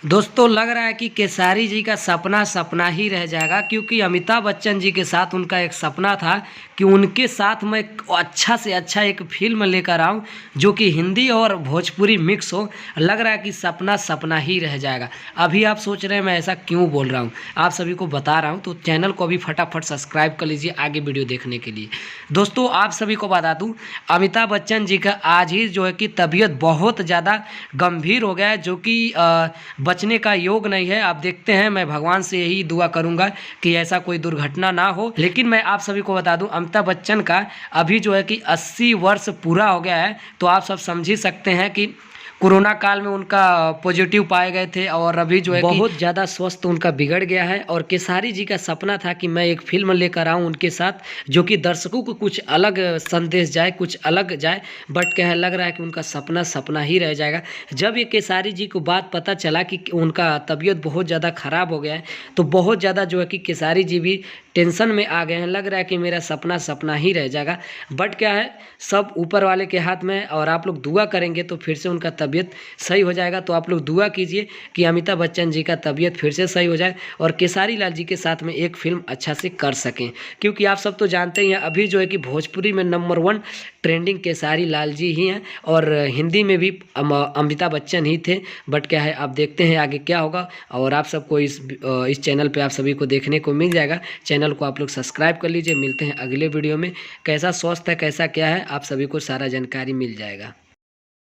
दोस्तों लग रहा है कि केसारी जी का सपना सपना ही रह जाएगा, क्योंकि अमिताभ बच्चन जी के साथ उनका एक सपना था कि उनके साथ मैं अच्छा से अच्छा एक फिल्म लेकर आऊं जो कि हिंदी और भोजपुरी मिक्स हो। लग रहा है कि सपना सपना ही रह जाएगा। अभी आप सोच रहे हैं मैं ऐसा क्यों बोल रहा हूं, आप सभी को बता रहा हूं, तो चैनल को अभी फटाफट सब्सक्राइब कर लीजिए आगे वीडियो देखने के लिए। दोस्तों आप सभी को बता दूँ, अमिताभ बच्चन जी का आज ही जो है कि तबीयत बहुत ज़्यादा गंभीर हो गया है, जो कि बचने का योग नहीं है। आप देखते हैं, मैं भगवान से यही दुआ करूंगा कि ऐसा कोई दुर्घटना ना हो। लेकिन मैं आप सभी को बता दूं, अमिताभ बच्चन का अभी जो है कि 80 वर्ष पूरा हो गया है, तो आप सब समझ ही सकते हैं कि कोरोना काल में उनका पॉजिटिव पाए गए थे और अभी जो है बहुत ज़्यादा स्वस्थ उनका बिगड़ गया है। और केसारी जी का सपना था कि मैं एक फिल्म लेकर आऊं उनके साथ, जो कि दर्शकों को कुछ अलग संदेश जाए, कुछ अलग जाए। बट क्या है, लग रहा है कि उनका सपना सपना ही रह जाएगा। जब ये केसारी जी को बात पता चला कि उनका तबीयत बहुत ज़्यादा ख़राब हो गया है, तो बहुत ज़्यादा जो है कि केसारी जी भी टेंशन में आ गए हैं। लग रहा है कि मेरा सपना सपना ही रह जाएगा। बट क्या है, सब ऊपर वाले के हाथ में है, और आप लोग दुआ करेंगे तो फिर से उनका तबीयत सही हो जाएगा। तो आप लोग दुआ कीजिए कि अमिताभ बच्चन जी का तबीयत फिर से सही हो जाए और केसारी लाल जी के साथ में एक फिल्म अच्छा से कर सकें। क्योंकि आप सब तो जानते ही हैं, अभी जो है कि भोजपुरी में नंबर 1 ट्रेंडिंग केसारी लाल जी ही हैं, और हिंदी में भी अमिताभ बच्चन ही थे। बट क्या है, आप देखते हैं आगे क्या होगा। और आप सबको इस चैनल पे आप सभी को देखने को मिल जाएगा। चैनल को आप लोग सब्सक्राइब कर लीजिए। मिलते हैं अगले वीडियो में। कैसा स्वास्थ्य है, कैसा क्या है, आप सभी को सारा जानकारी मिल जाएगा।